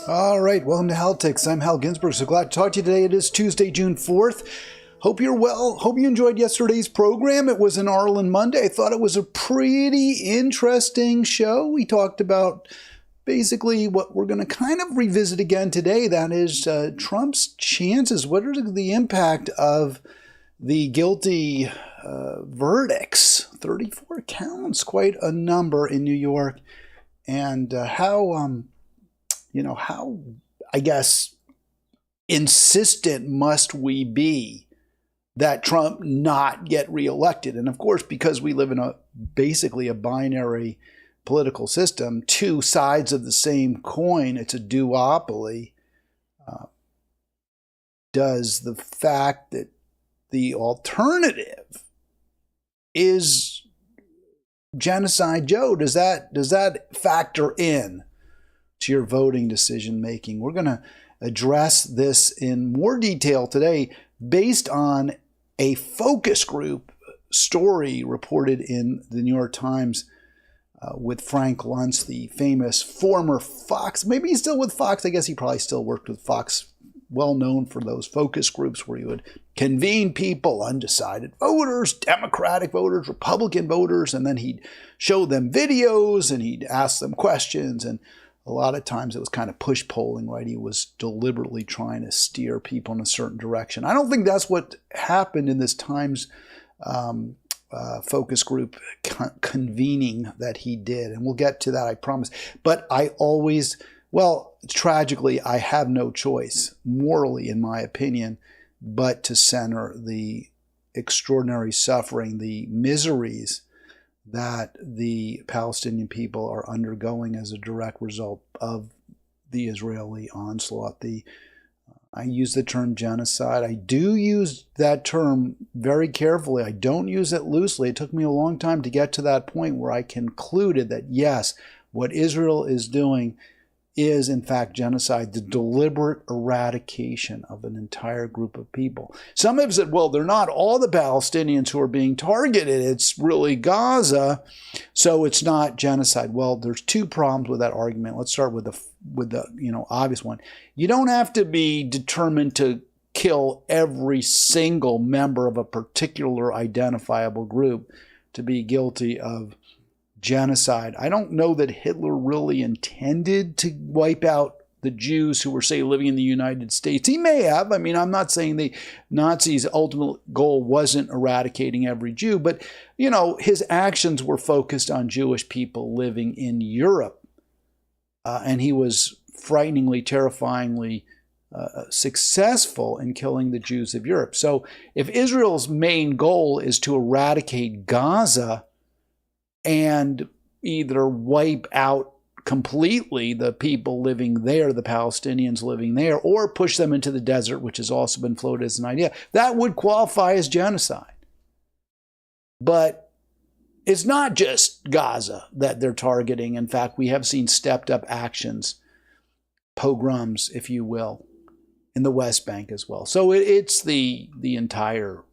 All right, welcome to Halitics. I'm Hal Ginsberg. So glad to talk to you today. It is Tuesday, June 4th. Hope you're well. Hope you enjoyed yesterday's program. It was an Arlen Monday. I thought it was a pretty interesting show. We talked about basically what we're going to kind of revisit again today. That is Trump's chances. What are the impact of the guilty verdicts? 34 counts, quite a number in New York. And how I guess, insistent must we be that Trump not get reelected? And of course, because we live in basically a binary political system, two sides of the same coin, it's a duopoly. Does the fact that the alternative is genocide, Joe, does that factor in to your voting decision making? We're going to address this in more detail today based on a focus group story reported in the New York Times with Frank Luntz, the famous former Fox, maybe he's still with Fox, I guess he probably still worked with Fox, well known for those focus groups where he would convene people, undecided voters, Democratic voters, Republican voters, and then he'd show them videos and he'd ask them questions, and a lot of times it was kind of push polling, right? He was deliberately trying to steer people in a certain direction. I don't think that's what happened in this Times focus group convening that he did. And we'll get to that, I promise. But tragically, I have no choice, morally, in my opinion, but to center the extraordinary suffering, the miseries that the Palestinian people are undergoing as a direct result of the Israeli onslaught. I use the term genocide. I do use that term very carefully. I don't use it loosely. It took me a long time to get to that point where I concluded that, yes, what Israel is doing is, in fact, genocide, the deliberate eradication of an entire group of people. Some have said, well, they're not all the Palestinians who are being targeted. It's really Gaza, so it's not genocide. Well, there's two problems with that argument. Let's start with the obvious one. You don't have to be determined to kill every single member of a particular identifiable group to be guilty of genocide. I don't know that Hitler really intended to wipe out the Jews who were, say, living in the United States. He may have. I mean, I'm not saying the Nazis' ultimate goal wasn't eradicating every Jew, but, his actions were focused on Jewish people living in Europe. And he was frighteningly, terrifyingly successful in killing the Jews of Europe. So if Israel's main goal is to eradicate Gaza and either wipe out completely the people living there, the Palestinians living there, or push them into the desert, which has also been floated as an idea, that would qualify as genocide. But it's not just Gaza that they're targeting. In fact, we have seen stepped up actions, pogroms, if you will, in the West Bank as well. So it's the entire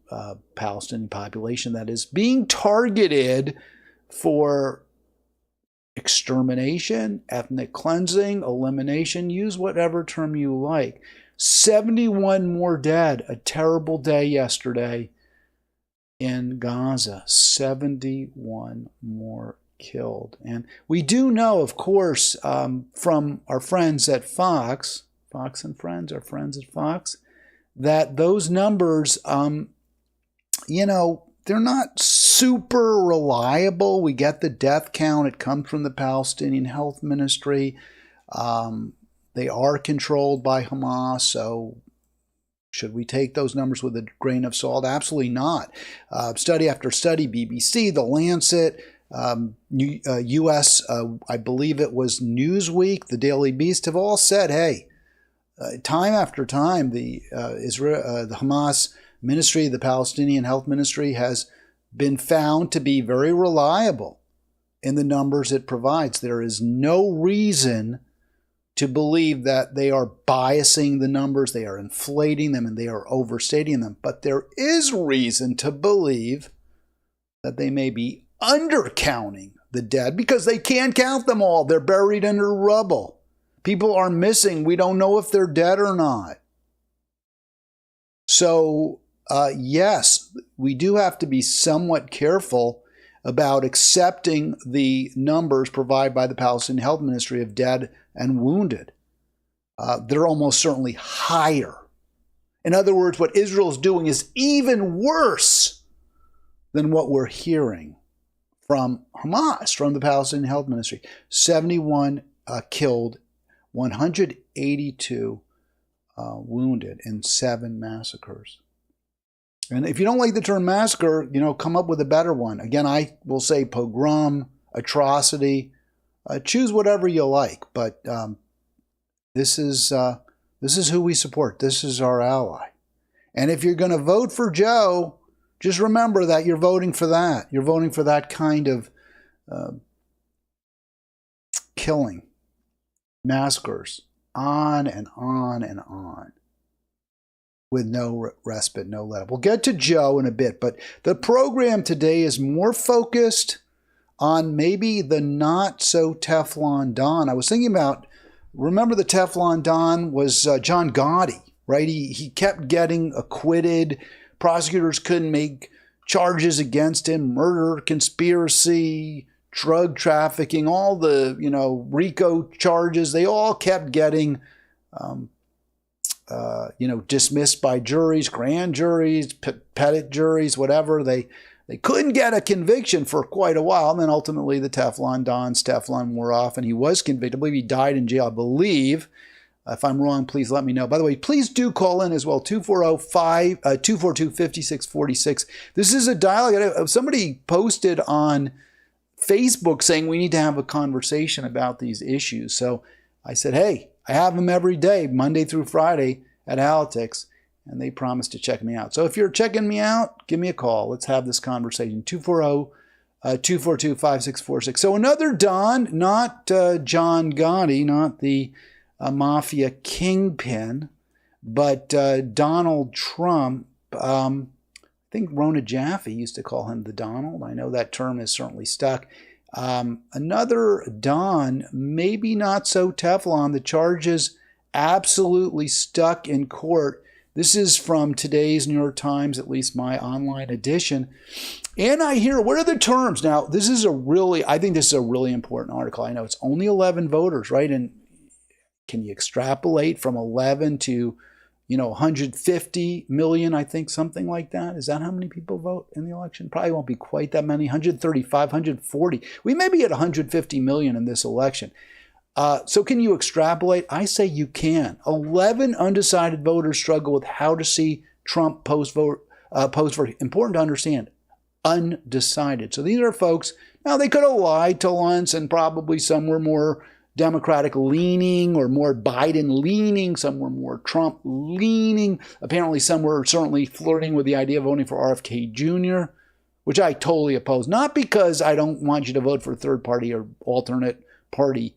Palestinian population that is being targeted for extermination, ethnic cleansing, elimination, use whatever term you like. 71 more dead. A terrible day yesterday in Gaza. 71 more killed. And we do know, of course, from our friends at Fox and Friends, our friends at Fox, that those numbers, they're not super reliable. We get the death count. It comes from the Palestinian Health Ministry. They are controlled by Hamas. So should we take those numbers with a grain of salt? Absolutely not. Study after study, BBC, The Lancet, U.S., I believe it was Newsweek, The Daily Beast, have all said, hey, time after time, the Hamas ministry, the Palestinian Health Ministry, has been found to be very reliable in the numbers it provides. There is no reason to believe that they are biasing the numbers, they are inflating them, and they are overstating them. But there is reason to believe that they may be undercounting the dead because they can't count them all. They're buried under rubble. People are missing. We don't know if they're dead or not. So, yes, we do have to be somewhat careful about accepting the numbers provided by the Palestinian Health Ministry of dead and wounded. They're almost certainly higher. In other words, what Israel's doing is even worse than what we're hearing from Hamas, from the Palestinian Health Ministry. 71 killed, 182 wounded in 7 massacres. And if you don't like the term massacre, come up with a better one. Again, I will say pogrom, atrocity, choose whatever you like. But this is who we support. This is our ally. And if you're going to vote for Joe, just remember that you're voting for that. You're voting for that kind of killing, massacres, on and on and on, with no respite, no let up. We'll get to Joe in a bit, but the program today is more focused on maybe the not so Teflon Don. I was thinking about, remember the Teflon Don was John Gotti, right? He kept getting acquitted. Prosecutors couldn't make charges against him, murder, conspiracy, drug trafficking, all the, RICO charges. They all kept getting, dismissed by juries, grand juries, petit juries, whatever. They couldn't get a conviction for quite a while. And then ultimately the Teflon Don's Teflon wore off and he was convicted. I believe he died in jail, I believe. If I'm wrong, please let me know. By the way, please do call in as well, 242-5646. This is a dialogue. Somebody posted on Facebook saying we need to have a conversation about these issues. So I said, hey, I have them every day, Monday through Friday at Halitics, and they promised to check me out. So if you're checking me out, give me a call. Let's have this conversation, 240-242-5646. So another Don, not John Gotti, not the mafia kingpin, but Donald Trump. I think Rona Jaffe used to call him the Donald. I know that term is certainly stuck. Another Don, maybe not so Teflon. The charges absolutely stuck in court. This is from today's New York Times, at least my online edition. And I hear, what are the terms? Now, I think this is a really important article. I know it's only 11 voters, right? And can you extrapolate from 11 to, 150 million, I think, something like that? Is that how many people vote in the election? Probably won't be quite that many, 135, 140. We may be at 150 million in this election. So can you extrapolate? I say you can. 11 undecided voters struggle with how to see Trump post-vote. Important to understand, undecided. So these are folks, now they could have lied to Luntz, and probably some were more Democratic leaning or more Biden leaning. Some were more Trump leaning. Apparently some were certainly flirting with the idea of voting for RFK Jr., which I totally oppose. Not because I don't want you to vote for a third party or alternate party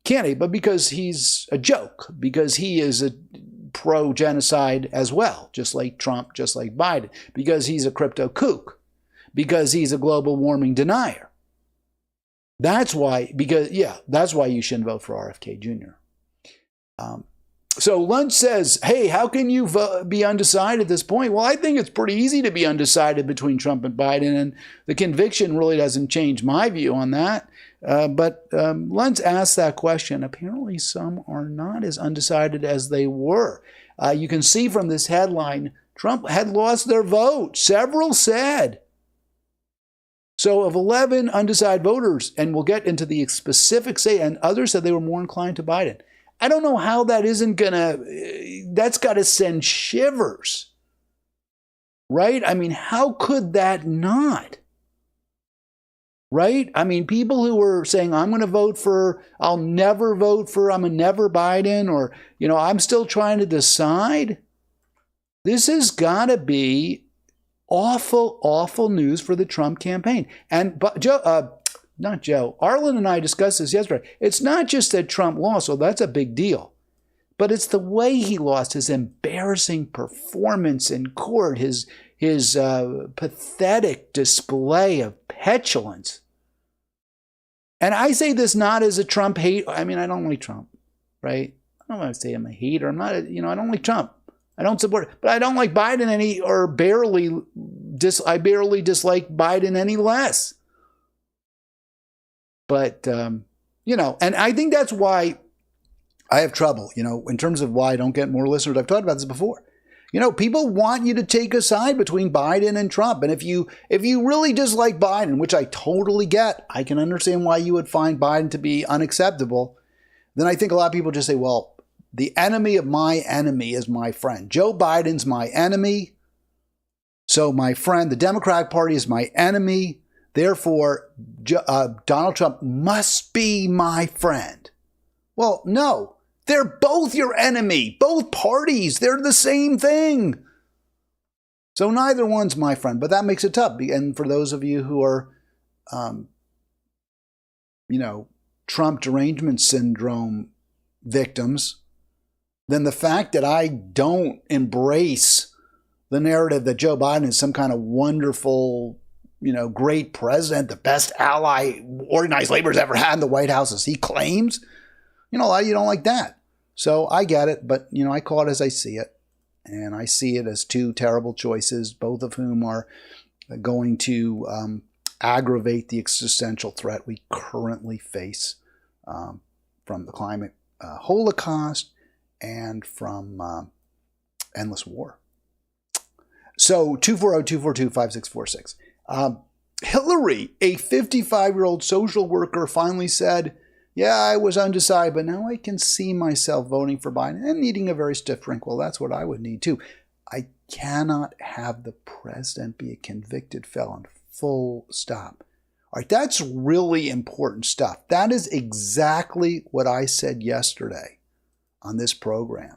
candidate, but because he's a joke, because he is a pro-genocide as well, just like Trump, just like Biden, because he's a crypto kook, because he's a global warming denier. That's why you shouldn't vote for RFK Jr. So Luntz says, hey, how can you be undecided at this point? Well, I think it's pretty easy to be undecided between Trump and Biden, and the conviction really doesn't change my view on that. But Luntz asked that question. Apparently some are not as undecided as they were. You can see from this headline, Trump had lost their vote. Several said. So of 11 undecided voters, and we'll get into the specifics, and others said they were more inclined to Biden. I don't know how that isn't that's got to send shivers, right? I mean, how could that not? Right? I mean, people who were saying, I'll never vote for, I'm a never Biden, or, I'm still trying to decide. This has got to be awful, awful news for the Trump campaign. And Arlen and I discussed this yesterday. It's not just that Trump lost, so that's a big deal. But it's the way he lost, his embarrassing performance in court, his pathetic display of petulance. And I say this not as a Trump hate. I mean, I don't like Trump, right? I don't want to say I'm a hater. I'm not, I don't like Trump. I don't support it, but I don't like Biden any, or I barely dislike Biden any less. But, and I think that's why I have trouble, in terms of why I don't get more listeners. I've talked about this before. People want you to take a side between Biden and Trump. And if you really dislike Biden, which I totally get, I can understand why you would find Biden to be unacceptable. Then I think a lot of people just say, well, the enemy of my enemy is my friend. Joe Biden's my enemy. So my friend, the Democratic Party, is my enemy. Therefore, Donald Trump must be my friend. Well, no. They're both your enemy. Both parties. They're the same thing. So neither one's my friend. But that makes it tough. And for those of you who are, Trump derangement syndrome victims, then the fact that I don't embrace the narrative that Joe Biden is some kind of wonderful, great president, the best ally organized labor's ever had in the White House, as he claims, a lot of you don't like that. So I get it, but, I call it as I see it. And I see it as two terrible choices, both of whom are going to aggravate the existential threat we currently face from the climate holocaust and from endless war. So 240-242-5646. Hillary, a 55-year-old social worker, finally said, yeah, I was undecided, but now I can see myself voting for Biden and needing a very stiff drink. Well, that's what I would need too. I cannot have the president be a convicted felon. Full stop. All right, that's really important stuff. That is exactly what I said yesterday on this program.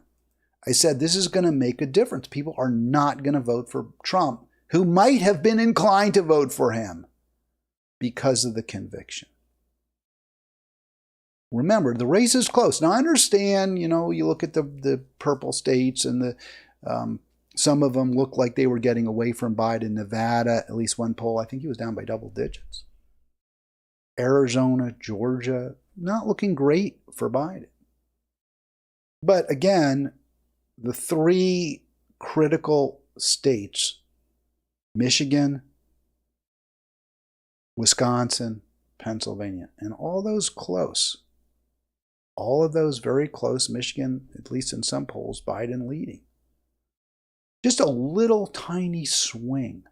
I said this is going to make a difference. People are not going to vote for Trump, who might have been inclined to vote for him because of the conviction. Remember, the race is close. Now, I understand, you look at the purple states and some of them look like they were getting away from Biden. Nevada, at least one poll, I think he was down by double digits. Arizona, Georgia, not looking great for Biden. But again, the three critical states, Michigan, Wisconsin, Pennsylvania, and all those close. All of those very close, Michigan, at least in some polls, Biden leading. Just a little tiny swing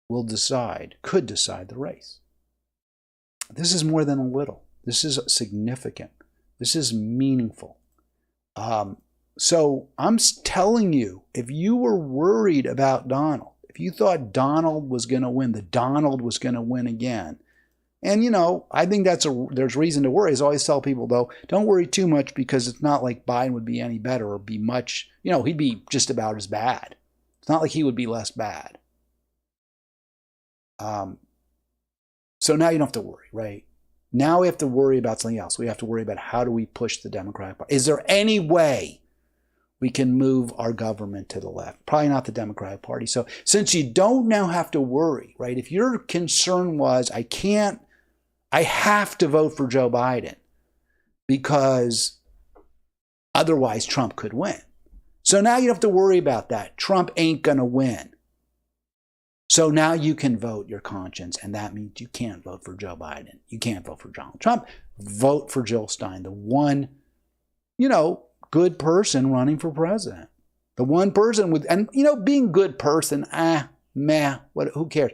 could decide the race. This is more than a little. This is significant. This is meaningful. So I'm telling you, if you were worried about Donald, if you thought Donald was going to win, that Donald was going to win again, and, I think there's reason to worry. As I always tell people, though, don't worry too much, because it's not like Biden would be any better or be much, he'd be just about as bad. It's not like he would be less bad. So now you don't have to worry, right? Now we have to worry about something else. We have to worry about how do we push the Democratic Party. Is there any way we can move our government to the left? Probably not the Democratic Party. So since you don't now have to worry, right? If your concern was, I have to vote for Joe Biden because otherwise Trump could win. So now you don't have to worry about that. Trump ain't going to win. So now you can vote your conscience, and that means you can't vote for Joe Biden. You can't vote for Donald Trump. Vote for Jill Stein, the one, good person running for president. The one person with, and being good person, who cares?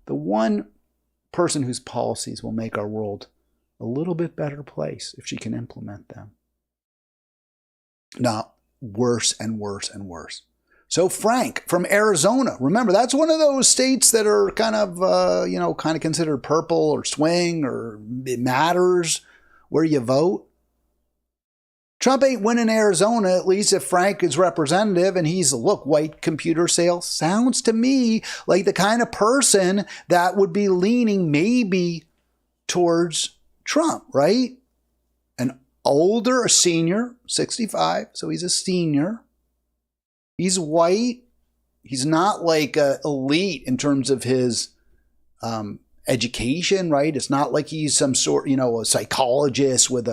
The one person whose policies will make our world a little bit better place if she can implement them. Not worse and worse and worse. So Frank from Arizona, remember, that's one of those states that are kind of considered purple or swing, or it matters where you vote. Trump ain't winning Arizona, at least if Frank is representative and he's, white computer sales. Sounds to me like the kind of person that would be leaning maybe towards Trump, right? A senior, 65, so he's a senior. He's white. He's not like elite in terms of his education, right? It's not like he's some sort, a psychologist with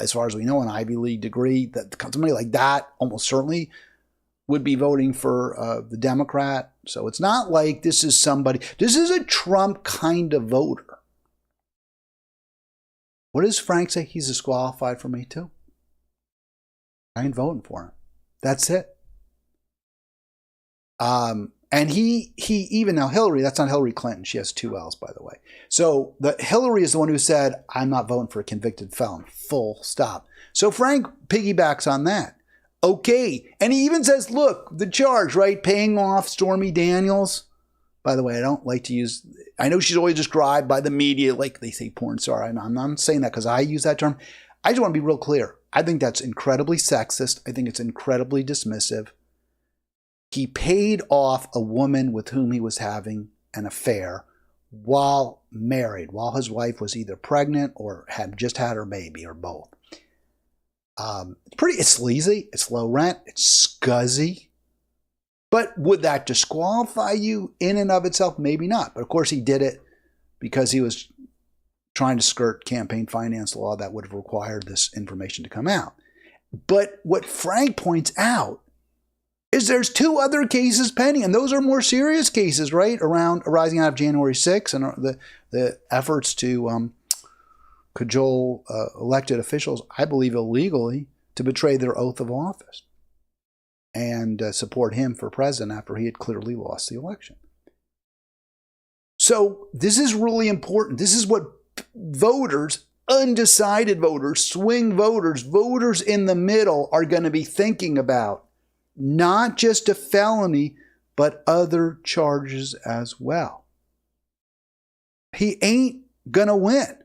as far as we know, an Ivy League degree. That somebody like that almost certainly would be voting for the Democrat. So it's not like this is a Trump kind of voter. What does Frank say? He's disqualified for me too. I ain't voting for him. That's it. And he even now Hillary, that's not Hillary Clinton. She has 2 L's, by the way. So Hillary is the one who said, I'm not voting for a convicted felon. Full stop. So Frank piggybacks on that. Okay. And he even says, look, the charge, right? Paying off Stormy Daniels. By the way, I don't like to use, I know she's always described by the media like they say porn star. I'm not saying that because I use that term. I just want to be real clear. I think that's incredibly sexist. I think it's incredibly dismissive. He paid off a woman with whom he was having an affair while married, while his wife was either pregnant or had just had her baby, or both. It's sleazy, it's low rent, it's scuzzy. But would that disqualify you in and of itself? Maybe not. But of course he did it because he was trying to skirt campaign finance law that would have required this information to come out. But what Frank points out is there's 2 other cases pending, and those are more serious cases, right? Arising out of January 6th and the efforts to cajole elected officials, I believe illegally, to betray their oath of office and support him for president after he had clearly lost the election. So this is really important. This is what voters, undecided voters, swing voters, voters in the middle are going to be thinking about. Not just a felony, but other charges as well. He ain't gonna win.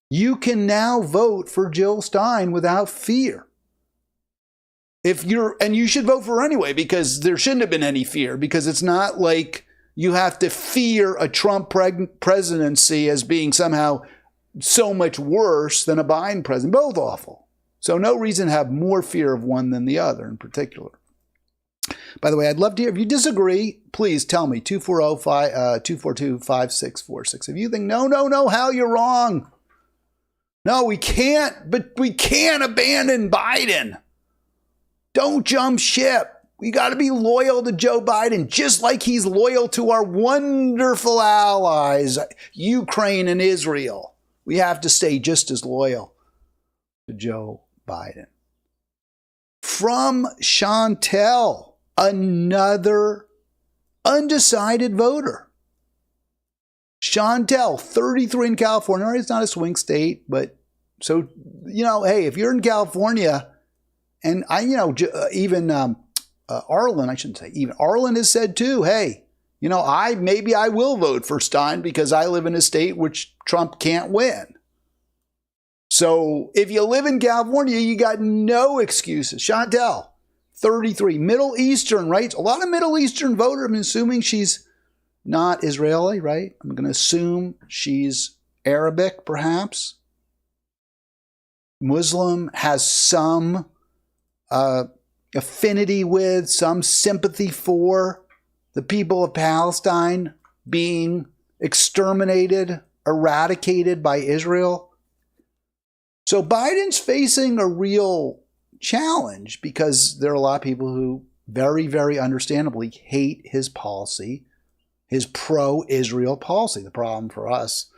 You can now vote for Jill Stein without fear. And you should vote for her anyway, because there shouldn't have been any fear, because it's not like you have to fear a Trump presidency as being somehow so much worse than a Biden president. Both awful. So no reason to have more fear of one than the other in particular. By the way, I'd love to hear, if you disagree, please tell me, 242-5646. If you think, no, Hal, you're wrong. No, we can't abandon Biden. Don't jump ship. We got to be loyal to Joe Biden, just like he's loyal to our wonderful allies, Ukraine and Israel. We have to stay just as loyal to Joe Biden. From Chantel, another undecided voter. Chantel, 33 in California. It's not a swing state, but so, hey, if you're in California, and even Arlen, I shouldn't say even, Arlen has said too, hey, maybe I will vote for Stein because I live in a state which Trump can't win. So if you live in California, you got no excuses. Chantel, 33, Middle Eastern, right? A lot of Middle Eastern voters, I'm assuming she's not Israeli, right? I'm going to assume she's Arabic, perhaps. Muslim, has some affinity with, some sympathy for the people of Palestine being exterminated, eradicated by Israel. So Biden's facing a real challenge because there are a lot of people who very, very understandably hate his policy, his pro-Israel policy. The problem for us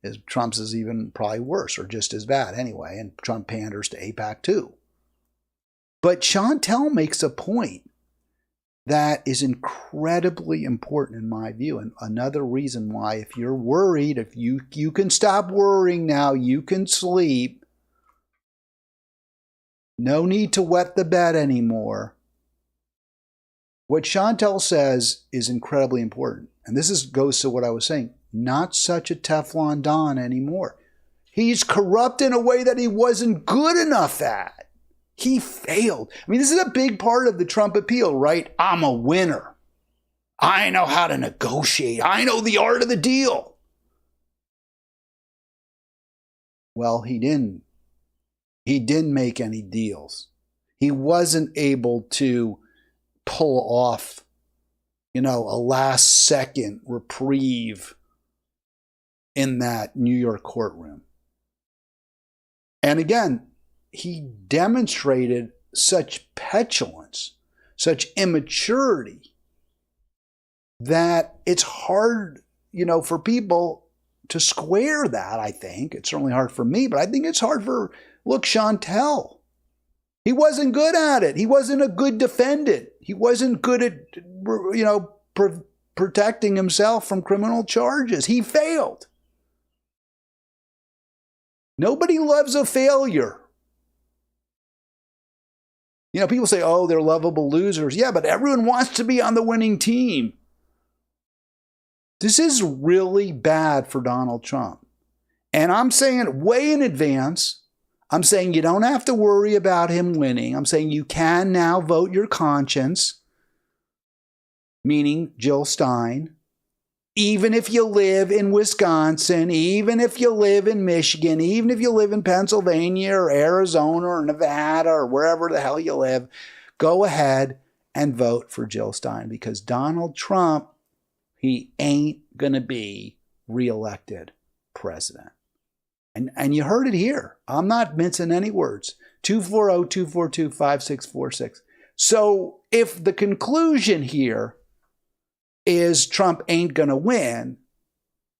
is Trump's is even probably worse or just as bad anyway, and Trump panders to AIPAC too. But Chantel makes a point that is incredibly important in my view, and another reason why, if you're worried, if you can stop worrying now, you can sleep. No need to wet the bed anymore. What Chantel says is incredibly important. And this goes to what I was saying. Not such a Teflon Don anymore. He's corrupt in a way that he wasn't good enough at. He failed. I mean, this is a big part of the Trump appeal, right? I'm a winner. I know how to negotiate. I know the art of the deal. Well, he didn't. He didn't make any deals. He wasn't able to pull off, a last-second reprieve in that New York courtroom. And again, he demonstrated such petulance, such immaturity, that it's hard, for people to square that, I think. It's certainly hard for me, but I think it's hard for, Chantel. He wasn't good at it. He wasn't a good defendant. He wasn't good at, protecting himself from criminal charges. He failed. Nobody loves a failure. People say, oh, they're lovable losers. Yeah, but everyone wants to be on the winning team. This is really bad for Donald Trump. And I'm saying it way in advance. I'm saying you don't have to worry about him winning. I'm saying you can now vote your conscience, meaning Jill Stein, even if you live in Wisconsin, even if you live in Michigan, even if you live in Pennsylvania or Arizona or Nevada or wherever the hell you live, go ahead and vote for Jill Stein, because Donald Trump, he ain't going to be reelected president. And you heard it here. I'm not mincing any words. 240-242-5646. So if the conclusion here is Trump ain't going to win,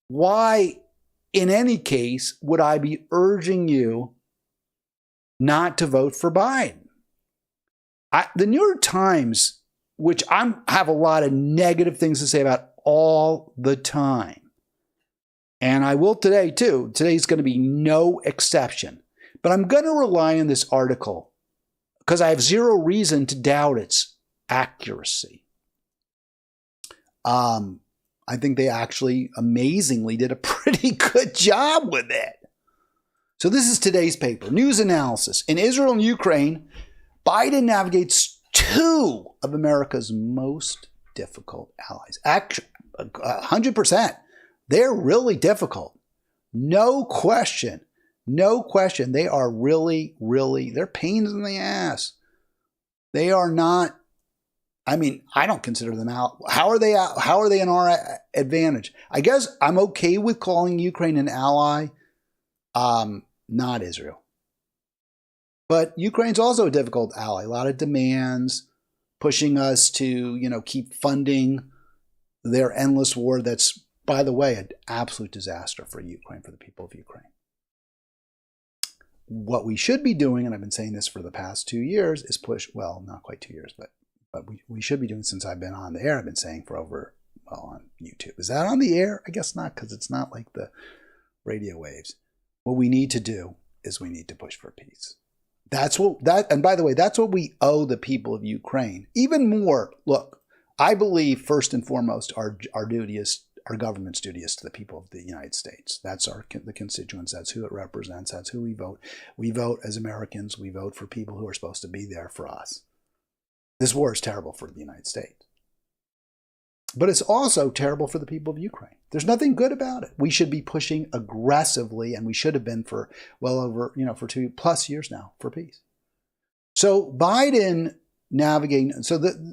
why, in any case, would I be urging you not to vote for Biden? The New York Times, which I have a lot of negative things to say about all the time, and I will today too. Today's going to be no exception. But I'm going to rely on this article because I have zero reason to doubt its accuracy. I think they actually amazingly did a pretty good job with it. So this is today's paper. News analysis. In Israel and Ukraine, Biden navigates two of America's most difficult allies. Actually, 100%. They're really difficult. No question. No question. They are really, they're pains in the ass. They are not, I don't consider them out. How are they out? How are they in our advantage? I guess I'm okay with calling Ukraine an ally, not Israel. But Ukraine's also a difficult ally. A lot of demands, pushing us to, keep funding their endless war that's, by the way, an absolute disaster for Ukraine, for the people of Ukraine. What we should be doing, and I've been saying this for the past 2 years, is push, well, not quite 2 years, but we should be doing since I've been on the air. I've been saying for on YouTube. Is that on the air? I guess not, because it's not like the radio waves. What we need to do is we need to push for peace. And by the way, that's what we owe the people of Ukraine. Even more, look, I believe first and foremost our duty is, our government's duty is to the people of the United States. That's the constituents. That's who it represents. That's who we vote. We vote as Americans. We vote for people who are supposed to be there for us. This war is terrible for the United States. But it's also terrible for the people of Ukraine. There's nothing good about it. We should be pushing aggressively, and we should have been for well over, for 2+ years now for peace. So Biden navigating,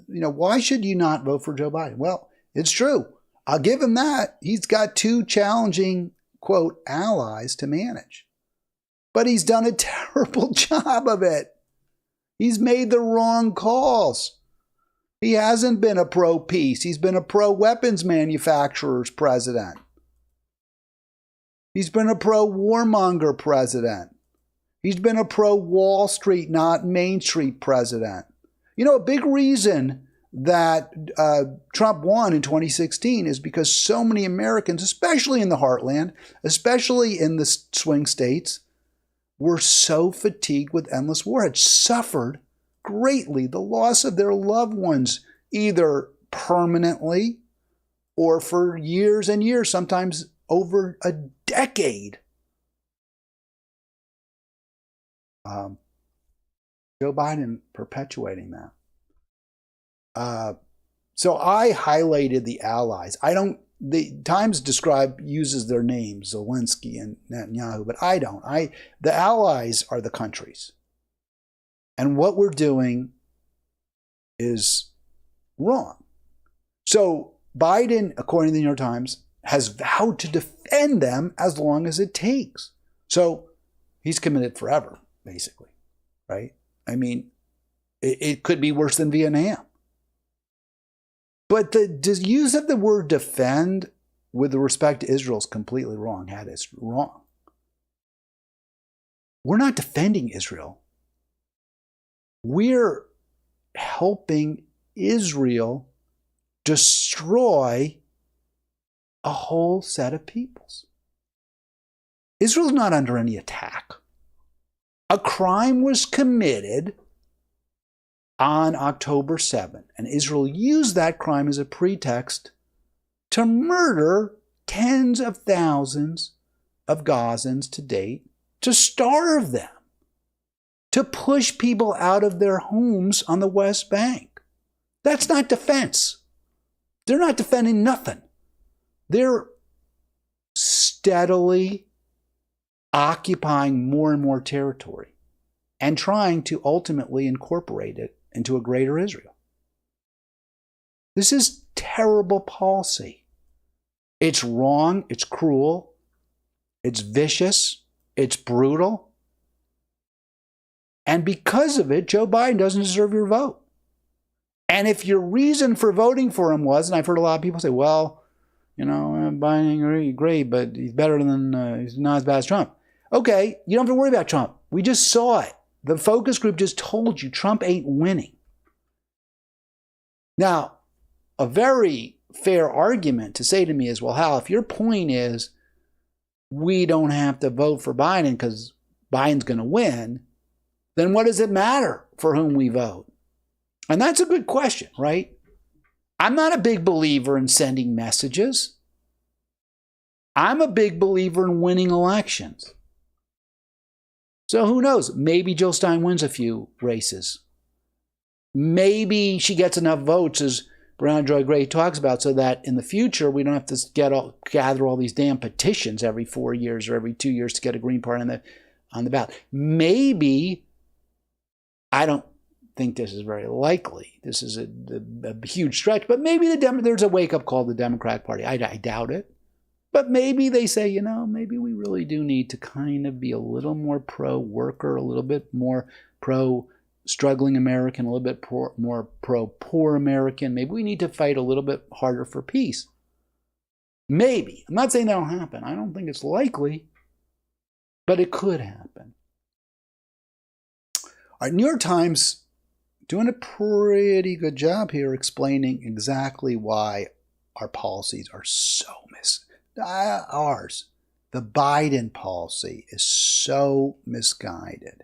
why should you not vote for Joe Biden? Well, it's true. I'll give him that. He's got two challenging, quote, allies to manage. But he's done a terrible job of it. He's made the wrong calls. He hasn't been a pro-peace. He's been a pro-weapons manufacturer's president. He's been a pro-warmonger president. He's been a pro-Wall Street, not Main Street president. A big reason that Trump won in 2016 is because so many Americans, especially in the heartland, especially in the swing states, were so fatigued with endless war, had suffered greatly the loss of their loved ones, either permanently or for years and years, sometimes over a decade. Joe Biden perpetuating that. So I highlighted the allies. The Times uses their names, Zelensky and Netanyahu, but I don't. The allies are the countries. And what we're doing is wrong. So Biden, according to the New York Times, has vowed to defend them as long as it takes. So he's committed forever, basically, right? I mean, it could be worse than Vietnam. But the use of the word defend with respect to Israel is completely wrong. It's wrong. We're not defending Israel. We're helping Israel destroy a whole set of peoples. Israel's not under any attack. A crime was committed on October 7th, and Israel used that crime as a pretext to murder tens of thousands of Gazans to date, to starve them, to push people out of their homes on the West Bank. That's not defense. They're not defending nothing. They're steadily occupying more and more territory and trying to ultimately incorporate it into a greater Israel. This is terrible policy. It's wrong, it's cruel, it's vicious, it's brutal. And because of it, Joe Biden doesn't deserve your vote. And if your reason for voting for him was, and I've heard a lot of people say, well, you know, Biden, great, but he's better than, he's not as bad as Trump. Okay, you don't have to worry about Trump. We just saw it. The focus group just told you Trump ain't winning. Now, a very fair argument to say to me is, well, Hal, if your point is we don't have to vote for Biden because Biden's going to win, then what does it matter for whom we vote? And that's a good question, right? I'm not a big believer in sending messages. I'm a big believer in winning elections. So who knows? Maybe Jill Stein wins a few races. Maybe she gets enough votes, as Brown Joy Gray talks about, so that in the future we don't have to gather all these damn petitions every 4 years or every 2 years to get a Green Party on the ballot. Maybe, I don't think this is very likely. This is a huge stretch, but maybe there's a wake-up call to the Democratic Party. I doubt it. But maybe they say, you know, maybe we really do need to kind of be a little more pro-worker, a little bit more pro-struggling American, a little bit more pro-poor American. Maybe we need to fight a little bit harder for peace. Maybe. I'm not saying that'll happen. I don't think it's likely, but it could happen. All right, New York Times doing a pretty good job here explaining exactly why our policies are so the Biden policy is so misguided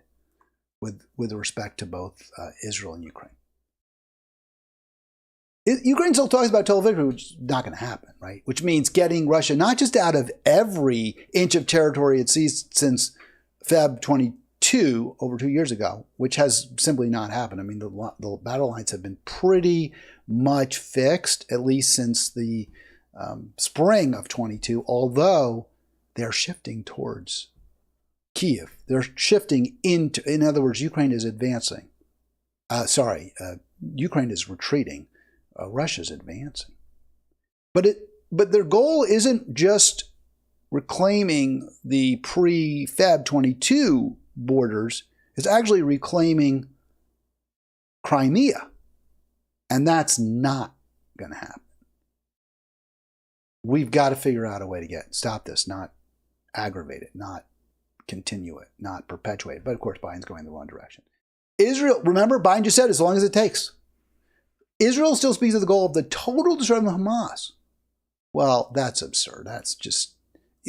with respect to both Israel and Ukraine. Ukraine still talks about total victory, which is not going to happen, right? Which means getting Russia not just out of every inch of territory it seized since Feb 22, over 2 years ago, which has simply not happened. I mean, the battle lines have been pretty much fixed, at least since the spring of 22, although they're shifting towards Kiev. They're shifting into, in other words, Ukraine is advancing. Ukraine is retreating. Russia's advancing. But their goal isn't just reclaiming the pre-Feb 22 borders. It's actually reclaiming Crimea. And that's not going to happen. We've got to figure out a way to stop this, not aggravate it, not continue it, not perpetuate it. But of course, Biden's going in the wrong direction. Israel, remember, Biden just said as long as it takes. Israel still speaks of the goal of the total destruction of Hamas. Well, that's absurd. That's just,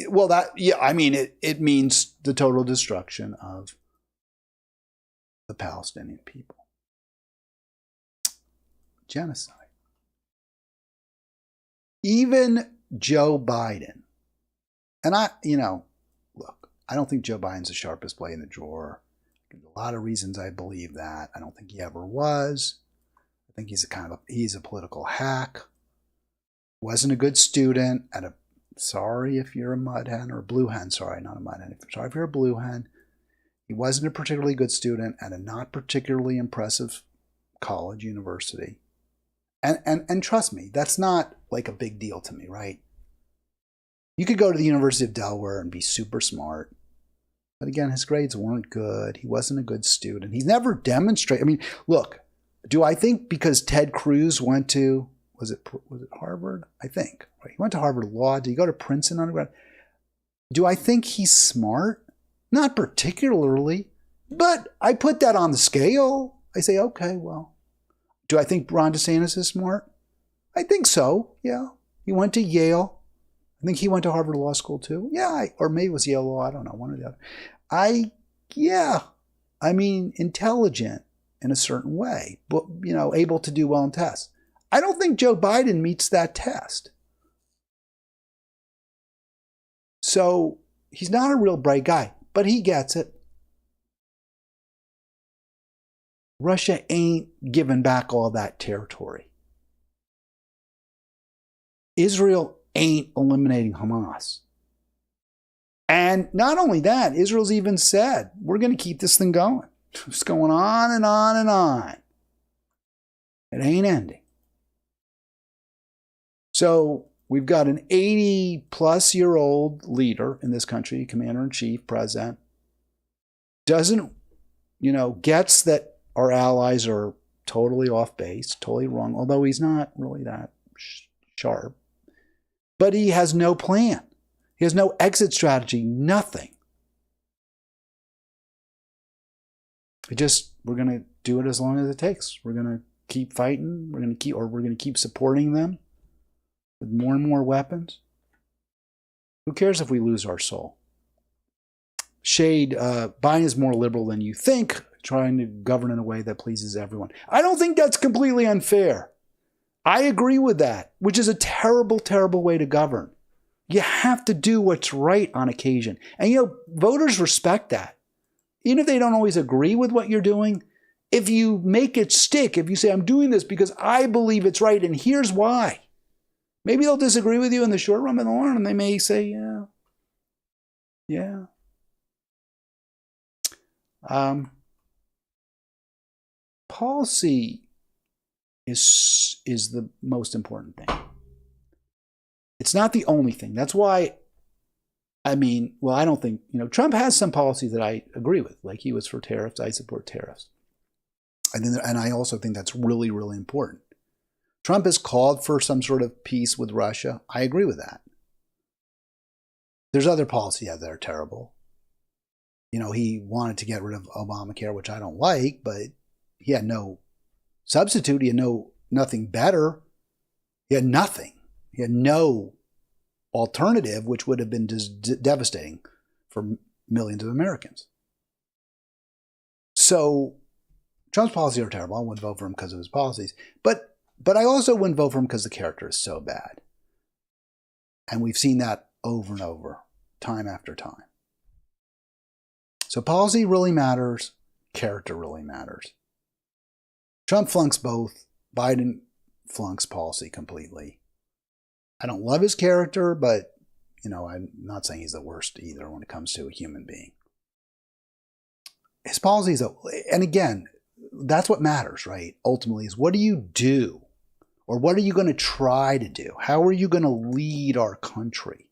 well, it means the total destruction of the Palestinian people. Genocide. Even Joe Biden, and look, I don't think Joe Biden's the sharpest blade in the drawer. There's a lot of reasons I believe that. I don't think he ever was. I think he's a political hack. Wasn't a good student sorry if you're a mud hen or a blue hen. Sorry, not a mud hen. Sorry if you're a blue hen. He wasn't a particularly good student at a not particularly impressive college, university. And trust me, that's not like a big deal to me, right? You could go to the University of Delaware and be super smart. But again, his grades weren't good. He wasn't a good student. He's never demonstrated. I mean, look, do I think because Ted Cruz went to, was it Harvard? I think. He went to Harvard Law. Did he go to Princeton undergrad? Do I think he's smart? Not particularly. But I put that on the scale. I say, okay, well, do I think Ron DeSantis is smart? I think so, yeah. He went to Yale. I think he went to Harvard Law School too. Yeah, or maybe it was Yale Law. I don't know, one or the other. I mean, intelligent in a certain way, but, able to do well in tests. I don't think Joe Biden meets that test. So he's not a real bright guy, but he gets it. Russia ain't giving back all that territory. Israel ain't eliminating Hamas. And not only that, Israel's even said, we're going to keep this thing going. It's going on and on and on. It ain't ending. So we've got an 80-plus-year-old leader in this country, commander-in-chief, president, doesn't, gets that our allies are totally off base, totally wrong, although he's not really that sharp. But he has no plan. He has no exit strategy, nothing. We're going to do it as long as it takes. We're going to keep fighting. We're going to keep supporting them with more and more weapons. Who cares if we lose our soul? Shade, Biden is more liberal than you think, trying to govern in a way that pleases everyone. I don't think that's completely unfair. I agree with that, which is a terrible, terrible way to govern. You have to do what's right on occasion. And, voters respect that. Even if they don't always agree with what you're doing, if you make it stick, if you say, I'm doing this because I believe it's right and here's why. Maybe they'll disagree with you in the short run, but in the long run, they may say, yeah. Policy is the most important thing. It's not the only thing. That's why, I don't think, Trump has some policies that I agree with. Like he was for tariffs. I support tariffs. And I also think that's really, really important. Trump has called for some sort of peace with Russia. I agree with that. There's other policies that are terrible. He wanted to get rid of Obamacare, which I don't like, but he had no substitute. He had nothing better. He had nothing. He had no alternative, which would have been devastating for millions of Americans. So Trump's policies are terrible. I wouldn't vote for him because of his policies. But I also wouldn't vote for him because the character is so bad. And we've seen that over and over, time after time. So policy really matters. Character really matters. Trump flunks both. Biden flunks policy completely. I don't love his character, but, I'm not saying he's the worst either when it comes to a human being. His policies, and again, that's what matters, right? Ultimately, is what do you do? Or what are you going to try to do? How are you going to lead our country,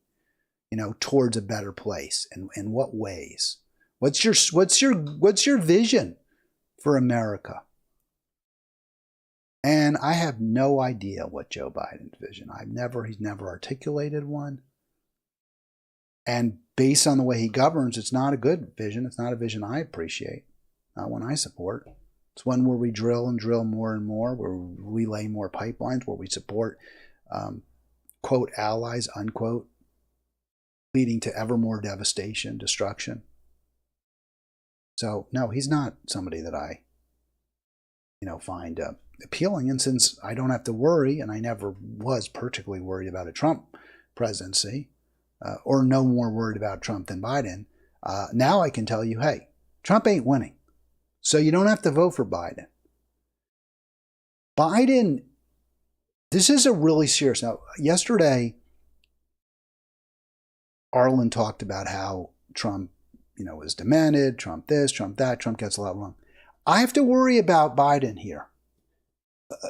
towards a better place? And in what ways? What's your vision for America? And I have no idea what Joe Biden's vision. He's never articulated one. And based on the way he governs, it's not a good vision. It's not a vision I appreciate. Not one I support. It's one where we drill and drill more and more, where we lay more pipelines, where we support, quote, allies, unquote, leading to ever more devastation, destruction. So, no, he's not somebody that I, find appealing. And since I don't have to worry, and I never was particularly worried about a Trump presidency, or no more worried about Trump than Biden, now I can tell you, hey, Trump ain't winning. So you don't have to vote for Biden. Biden, this is a really serious. Now, yesterday, Arlen talked about how Trump, is demented, Trump this, Trump that, Trump gets a lot wrong. I have to worry about Biden here.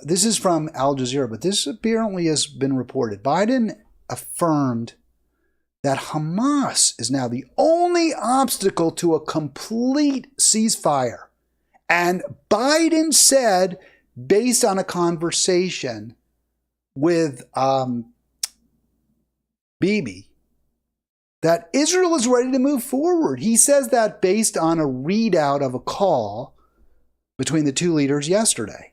This is from Al Jazeera, but this apparently has been reported. Biden affirmed that Hamas is now the only obstacle to a complete ceasefire. And Biden said, based on a conversation with Bibi, that Israel is ready to move forward. He says that based on a readout of a call between the two leaders yesterday.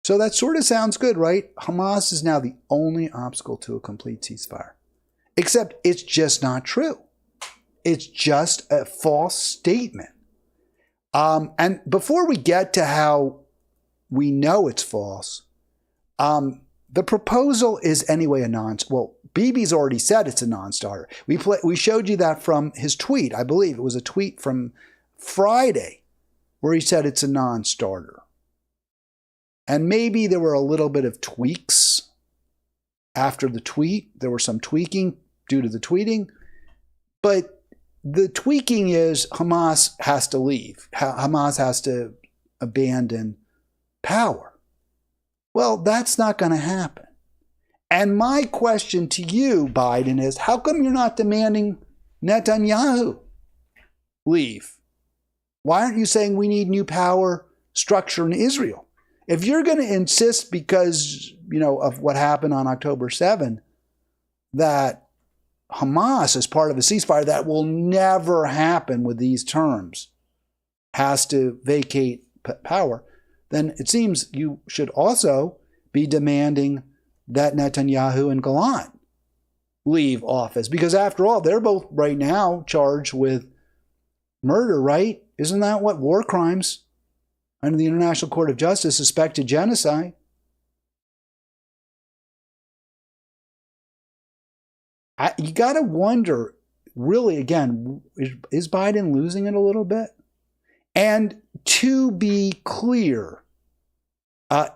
So that sort of sounds good, right? Hamas is now the only obstacle to a complete ceasefire. Except it's just not true. It's just a false statement. And before we get to how we know it's false, the proposal is anyway a well, Bibi's already said it's a non-starter. We showed you that from his tweet. I believe it was a tweet from Friday where he said it's a non-starter. And maybe there were a little bit of tweaks after the tweet. There was some tweaking due to the tweeting. But the tweaking is Hamas has to leave. Hamas has to abandon power. Well, that's not going to happen. And my question to you, Biden, is how come you're not demanding Netanyahu leave? Why aren't you saying we need new power structure in Israel? If you're going to insist because, of what happened on October 7, that Hamas, as part of a ceasefire that will never happen with these terms, has to vacate power, then it seems you should also be demanding that Netanyahu and Gallant leave office. Because after all, they're both right now charged with murder, right? Isn't that what war crimes under the International Court of Justice, suspected genocide? You got to wonder, really, again, is Biden losing it a little bit? And to be clear,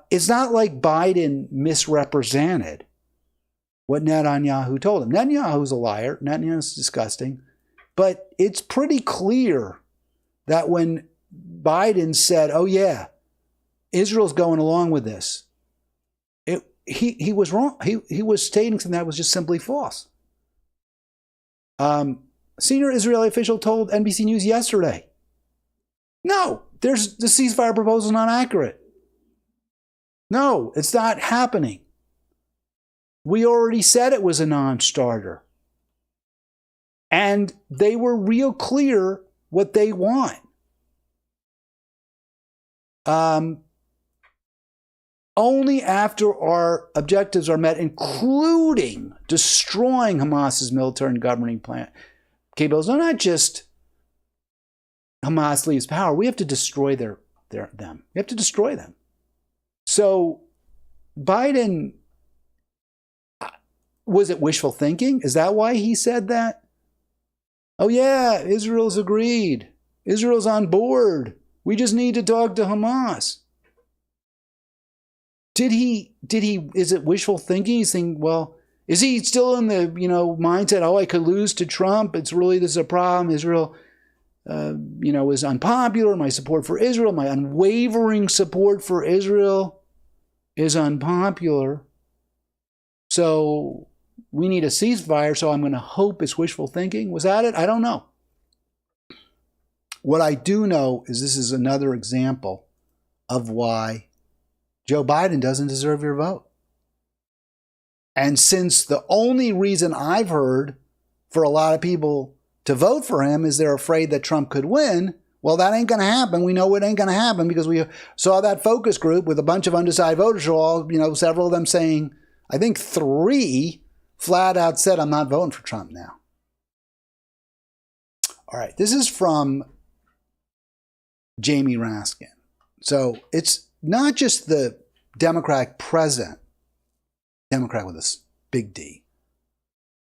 it's not like Biden misrepresented what Netanyahu told him. Netanyahu's a liar. Netanyahu's disgusting. But it's pretty clear that when Biden said, oh yeah, Israel's going along with this, he was wrong. He was stating something that was just simply false. Senior Israeli official told NBC News yesterday, no, the ceasefire proposal is not accurate. No, it's not happening. We already said it was a non-starter. And they were real clear what they want. Only after our objectives are met, including destroying Hamas's military and governing plan capabilities. No, not just Hamas leaves power. We have to destroy them. We have to destroy them. So Biden, was it wishful thinking? Is that why he said that? Oh yeah, Israel's agreed. Israel's on board. We just need to talk to Hamas. Is it wishful thinking? He's thinking, well, is he still in the, mindset, oh, I could lose to Trump. This is a problem. Israel, is unpopular. My support for Israel, my unwavering support for Israel is unpopular. So we need a ceasefire. So I'm going to hope it's wishful thinking. Was that it? I don't know. What I do know is this is another example of why Joe Biden doesn't deserve your vote. And since the only reason I've heard for a lot of people to vote for him is they're afraid that Trump could win, well, that ain't going to happen. We know it ain't going to happen because we saw that focus group with a bunch of undecided voters, several of them saying, I think 3 flat out said, I'm not voting for Trump now. All right, this is from Jamie Raskin. So it's not just the Democratic president, Democrat with a big D,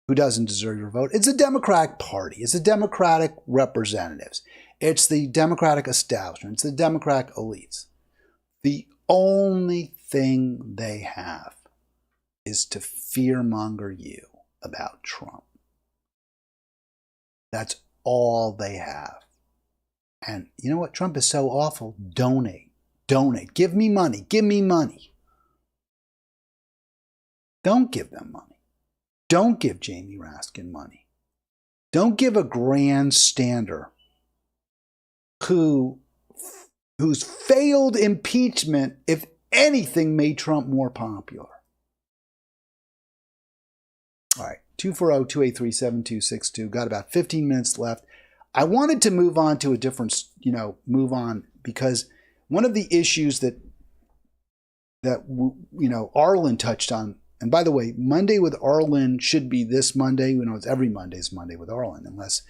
who doesn't deserve your vote. It's the Democratic Party. It's the Democratic representatives. It's the Democratic establishment. It's the Democratic elites. The only thing they have is to fearmonger you about Trump. That's all they have. And you know what? Trump is so awful. Donate. Donate. Give me money. Give me money. Don't give them money. Don't give Jamie Raskin money. Don't give a grandstander whose failed impeachment, if anything, made Trump more popular. All right, 240-283-7262. Got about 15 minutes left. I wanted to move on to a different, because one of the issues that Arlen touched on, and by the way, Monday with Arlen should be this Monday. It's every Monday's Monday with Arlen, unless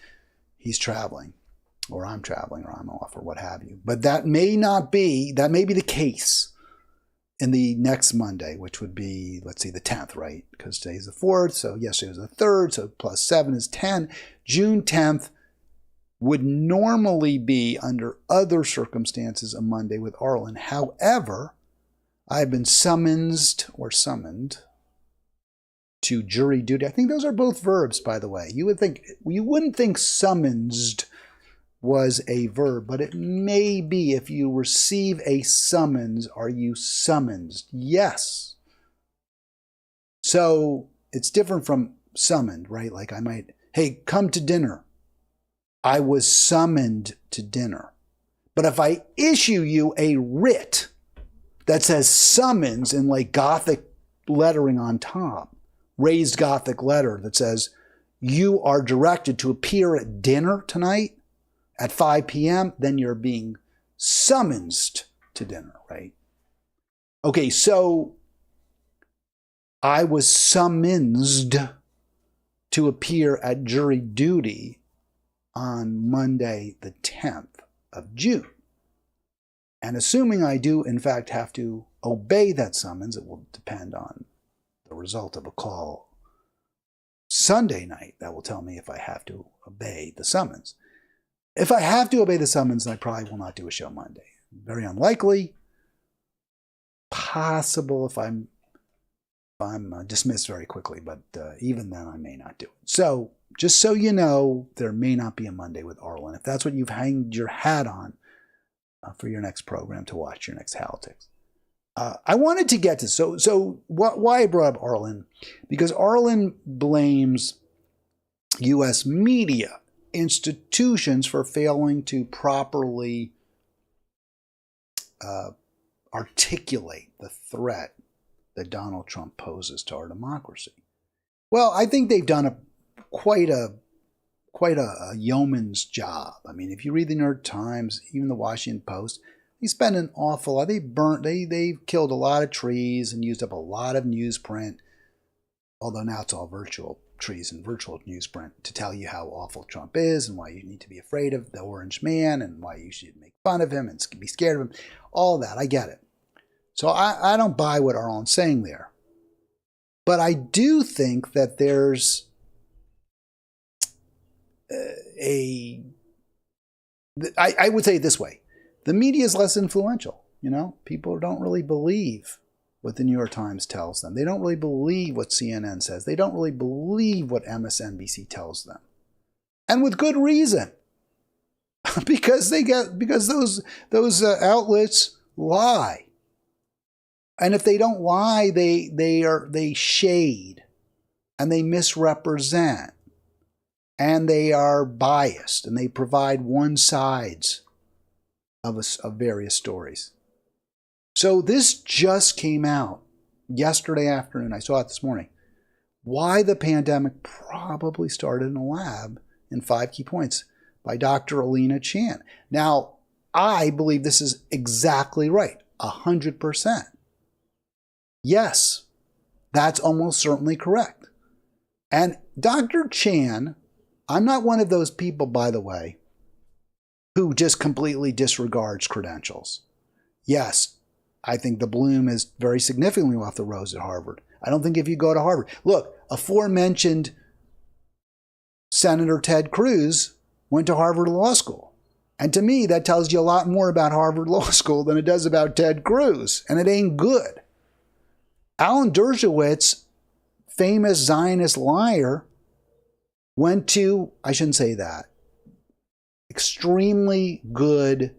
he's traveling, or I'm traveling, or I'm off, or what have you. But that may be the case in the next Monday, which would be, let's see, the 10th, right? Because today's the 4th, so yesterday was the 3rd, so plus 7 is 10. June 10th would normally be, under other circumstances, a Monday with Arlen. However, I've been summoned to jury duty. I think those are both verbs, by the way. You wouldn't think summoned was a verb, but it may be. If you receive a summons, are you summoned? Yes. So it's different from summoned, right? Like I might, hey, come to dinner. I was summoned to dinner. But if I issue you a writ that says summons in like Gothic lettering on top, raised Gothic letter that says, you are directed to appear at dinner tonight at 5 p.m., then you're being summoned to dinner, right? Okay, so I was summoned to appear at jury duty on Monday, the 10th of June. And assuming I do, in fact, have to obey that summons, it will depend on the result of a call Sunday night that will tell me if I have to obey the summons. If I have to obey the summons, I probably will not do a show Monday. Very unlikely. Possible if I'm dismissed very quickly, but even then I may not do it. So just so you know, there may not be a Monday with Arlen. If that's what you've hanged your hat on for your next program to watch, your next Halitics. I wanted to get to, why I brought up Arlen? Because Arlen blames U.S. media institutions for failing to properly articulate the threat that Donald Trump poses to our democracy. Well, I think they've done quite a yeoman's job. I mean, if you read the New York Times, even the Washington Post, they spend an awful lot. They've killed a lot of trees and used up a lot of newsprint, although now it's all virtual trees and virtual newsprint to tell you how awful Trump is and why you need to be afraid of the orange man and why you should make fun of him and be scared of him. All that, I get it. So I don't buy what Arlen's saying there. But I do think that there's I would say it this way. The media is less influential. People don't really believe what the New York Times tells them. They don't really believe what CNN says. They don't really believe what MSNBC tells them. And with good reason. because those outlets lie. And if they don't lie, they shade and they misrepresent and they are biased and they provide one sides of various stories. So this just came out yesterday afternoon. I saw it this morning. Why the pandemic probably started in a lab in 5 key points by Dr. Alina Chan. Now, I believe this is exactly right, 100%. Yes, that's almost certainly correct. And Dr. Chan, I'm not one of those people, by the way, who just completely disregards credentials. Yes, I think the bloom is very significantly off the rose at Harvard. I don't think if you go to Harvard, look, aforementioned Senator Ted Cruz went to Harvard Law School. And to me, that tells you a lot more about Harvard Law School than it does about Ted Cruz. And it ain't good. Alan Dershowitz, famous Zionist liar, went to, I shouldn't say that, extremely good,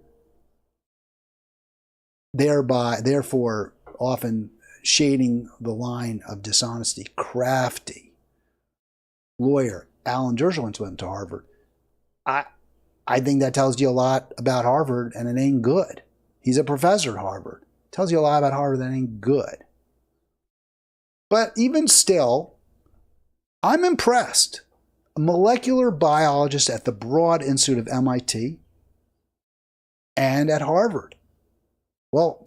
therefore often shading the line of dishonesty, crafty lawyer, Alan Dershowitz, went to Harvard. I think that tells you a lot about Harvard, and it ain't good. He's a professor at Harvard. Tells you a lot about Harvard that ain't good. But even still, I'm impressed. A molecular biologist at the Broad Institute of MIT and at Harvard. Well,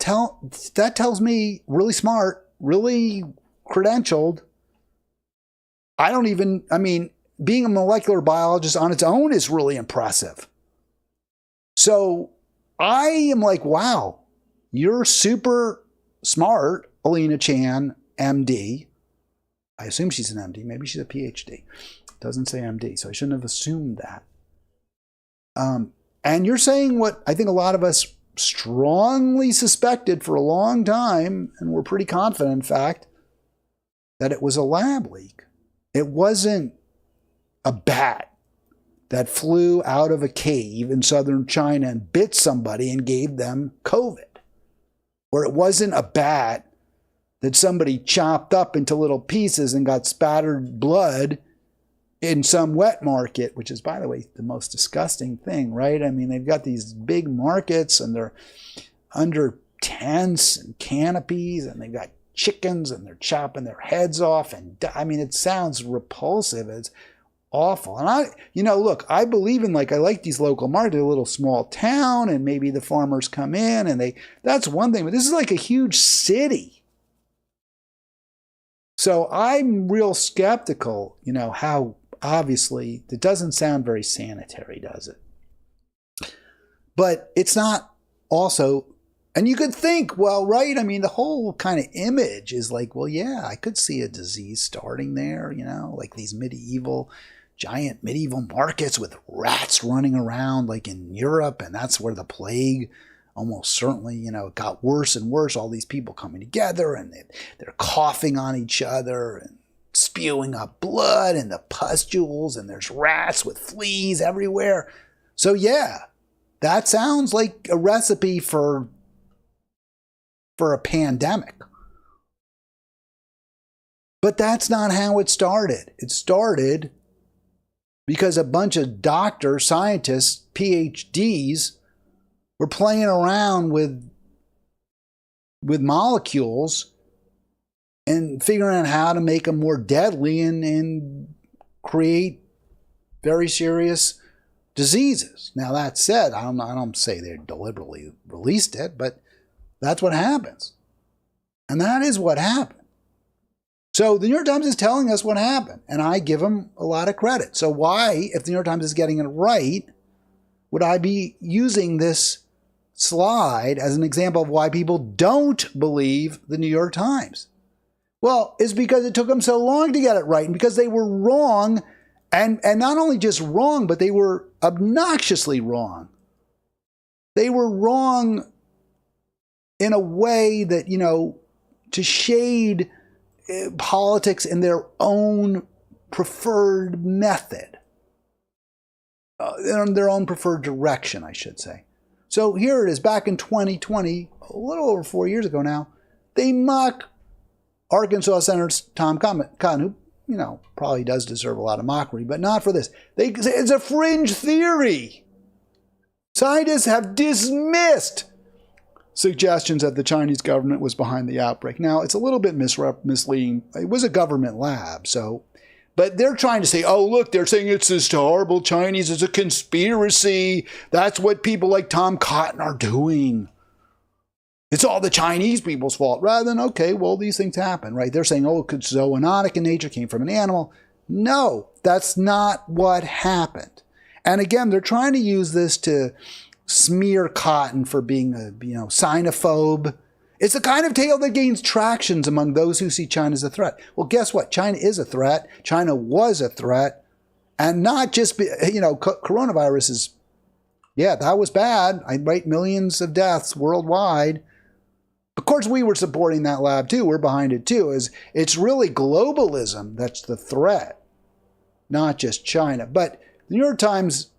that tells me really smart, really credentialed. Being a molecular biologist on its own is really impressive. So I am like, wow, you're super smart, Alina Chan, MD. I assume she's an MD. Maybe she's a PhD. It doesn't say MD, so I shouldn't have assumed that. And you're saying what I think a lot of us strongly suspected for a long time, and we're pretty confident, in fact, that it was a lab leak. It wasn't a bat that flew out of a cave in southern China and bit somebody and gave them COVID. Or it wasn't a bat that somebody chopped up into little pieces and got spattered blood in some wet market, which is, by the way, the most disgusting thing, right? I mean, they've got these big markets and they're under tents and canopies and they've got chickens and they're chopping their heads off. And I mean, it sounds repulsive. It's awful. And look, I believe in, I like these local markets, a little small town, and maybe the farmers come in and that's one thing, but this is like a huge city. So I'm real skeptical, how obviously it doesn't sound very sanitary, does it? But it's not also, and you could think, well, right, I mean, the whole kind of image is like, well, yeah, I could see a disease starting there, like these giant medieval markets with rats running around like in Europe, and that's where the plague almost certainly, got worse and worse, all these people coming together and they're coughing on each other and spewing up blood and the pustules, and there's rats with fleas everywhere. So yeah, that sounds like a recipe for a pandemic. But that's not how it started. It started because a bunch of doctors, scientists, PhDs were playing around with molecules and figuring out how to make them more deadly and create very serious diseases. Now, that said, I don't say they deliberately released it, but that's what happens. And that is what happened. So the New York Times is telling us what happened, and I give them a lot of credit. So why, if the New York Times is getting it right, would I be using this slide as an example of why people don't believe the New York Times? Well, it's because it took them so long to get it right, and because they were wrong, and not only just wrong, but they were obnoxiously wrong. They were wrong in a way that, to shade politics in their own preferred method, in their own preferred direction, I should say. So here it is, back in 2020, a little over 4 years ago now, they mock Arkansas Senator Tom Cotton, who, probably does deserve a lot of mockery, but not for this. They say it's a fringe theory. Scientists have dismissed suggestions that the Chinese government was behind the outbreak. Now, it's a little bit misleading. It was a government lab, but they're trying to say, oh, look, they're saying it's this horrible Chinese, it's a conspiracy. That's what people like Tom Cotton are doing. It's all the Chinese people's fault. Rather than, okay, well, these things happen, right? They're saying, oh, it's zoonotic in nature, came from an animal. No, that's not what happened. And again, they're trying to use this to smear Cotton for being a xenophobe. It's the kind of tale that gains tractions among those who see China as a threat. Well, guess what? China is a threat. China was a threat. And not just, coronavirus is, yeah, that was bad. I write millions of deaths worldwide. Of course, we were supporting that lab too. We're behind it too. It's really globalism that's the threat, not just China. But the New York Times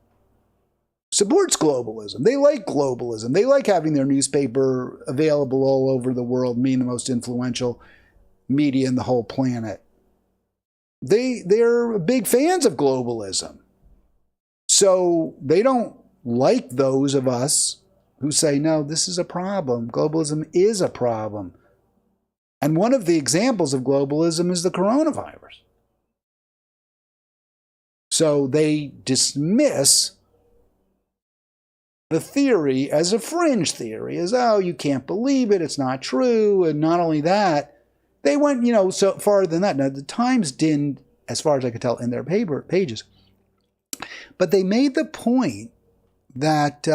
supports globalism. They like globalism. They like having their newspaper available all over the world, being the most influential media in the whole planet. they're big fans of globalism. So they don't like those of us who say, no, this is a problem. Globalism is a problem. And one of the examples of globalism is the coronavirus. So they dismiss the theory as a fringe theory, as, oh, you can't believe it, it's not true. And not only that, they went, so far than that. Now, the Times didn't, as far as I could tell in their pages, but they made the point that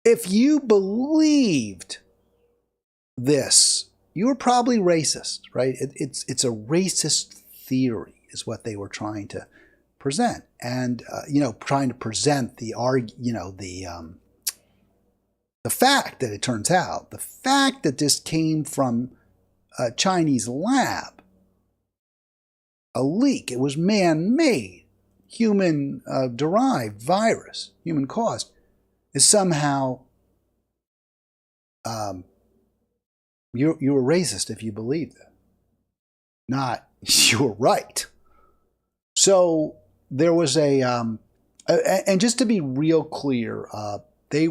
if you believed this, you were probably racist, right? It's a racist theory is what they were trying to present, and trying to present the fact that it turns out the fact that this came from a Chinese lab, a leak, it was man-made, human derived virus, human caused, is somehow you're racist if you believe that. Not you're right. So there was and just to be real clear, they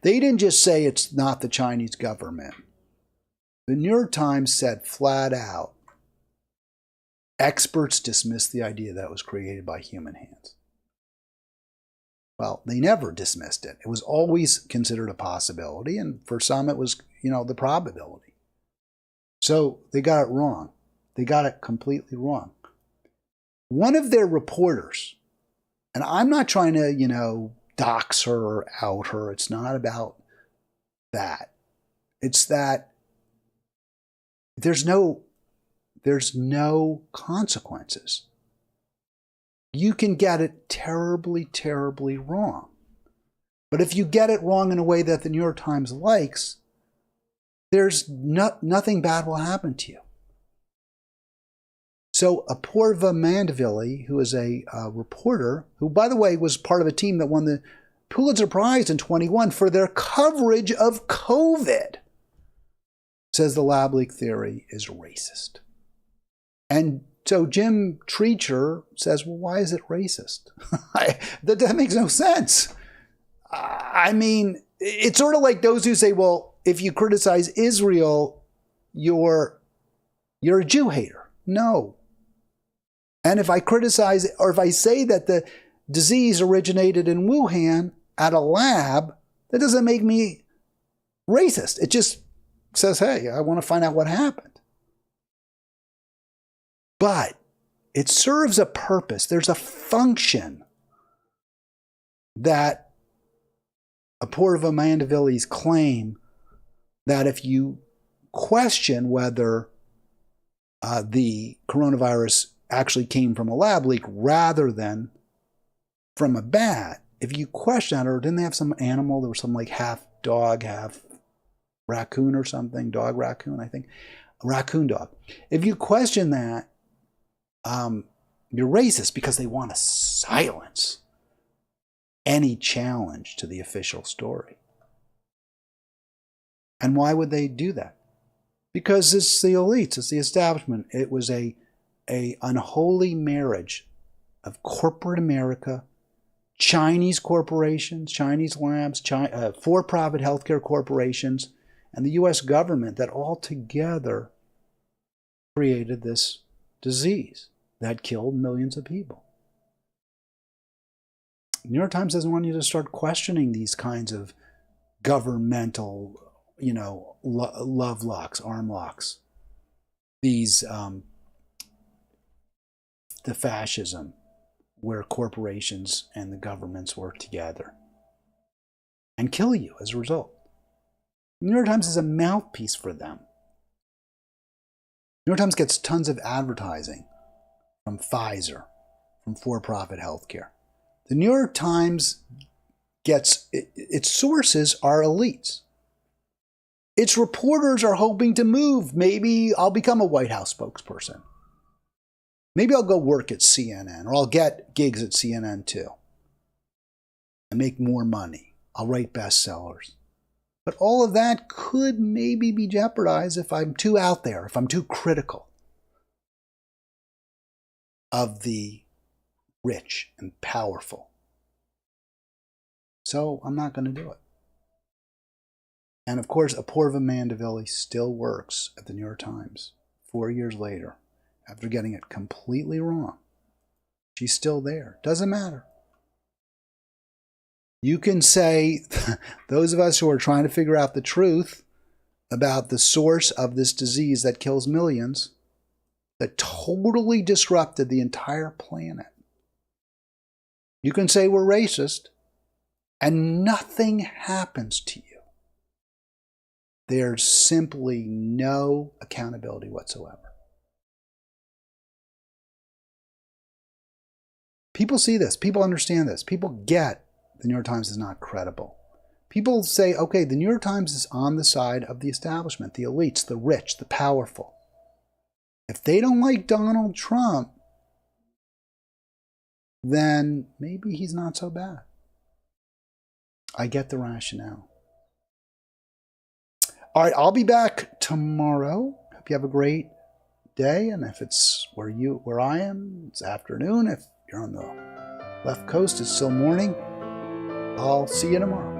didn't just say it's not the Chinese government. The New York Times said flat out, experts dismissed the idea that it was created by human hands. Well, they never dismissed it. It was always considered a possibility, and for some it was, the probability. So they got it wrong. They got it completely wrong. One of their reporters, and I'm not trying to, dox her or out her. It's not about that. It's that there's no consequences. You can get it terribly, terribly wrong. But if you get it wrong in a way that the New York Times likes, there's nothing bad will happen to you. So Apoorva Mandavili, who is a reporter, who, by the way, was part of a team that won the Pulitzer Prize in 21 for their coverage of COVID, says the lab leak theory is racist. And so Jim Treacher says, well, why is it racist? That makes no sense. I mean, it's sort of like those who say, well, if you criticize Israel, you're a Jew hater. No. And if I criticize, or if I say that the disease originated in Wuhan at a lab, that doesn't make me racist. It just says, hey, I want to find out what happened. But it serves a purpose. There's a function that Apoorva Mandavili's claim that if you question whether the coronavirus actually came from a lab leak rather than from a bat, if you question that, or didn't they have some animal, there was some like half dog, half raccoon or something, dog raccoon, I think, a raccoon dog. If you question that, you're racist because they want to silence any challenge to the official story. And why would they do that? Because it's the elites, it's the establishment. It was a unholy marriage of corporate America, Chinese corporations, Chinese labs, for-profit healthcare corporations, and the U.S. government that all together created this disease that killed millions of people. The New York Times doesn't want you to start questioning these kinds of governmental, love locks, arm locks, these, the fascism where corporations and the governments work together and kill you as a result. The New York Times is a mouthpiece for them. The New York Times gets tons of advertising from Pfizer, from for-profit healthcare. The New York Times gets, its sources are elites. Its reporters are hoping to move. Maybe I'll become a White House spokesperson. Maybe I'll go work at CNN, or I'll get gigs at CNN too and make more money. I'll write bestsellers. But all of that could maybe be jeopardized if I'm too out there, if I'm too critical. of the rich and powerful. So I'm not going to do it. And of course, Apoorva Mandivilli still works at the New York Times 4 years later after getting it completely wrong. She's still there. Doesn't matter. You can say, those of us who are trying to figure out the truth about the source of this disease that kills millions, that totally disrupted the entire planet. You can say we're racist, and nothing happens to you. There's simply no accountability whatsoever. People see this. People understand this. People get the New York Times is not credible. People say, okay, the New York Times is on the side of the establishment, the elites, the rich, the powerful. If they don't like Donald Trump, then maybe he's not so bad. I get the rationale. All right, I'll be back tomorrow. Hope you have a great day. And if it's where I am, it's afternoon. If you're on the left coast, it's still morning. I'll see you tomorrow.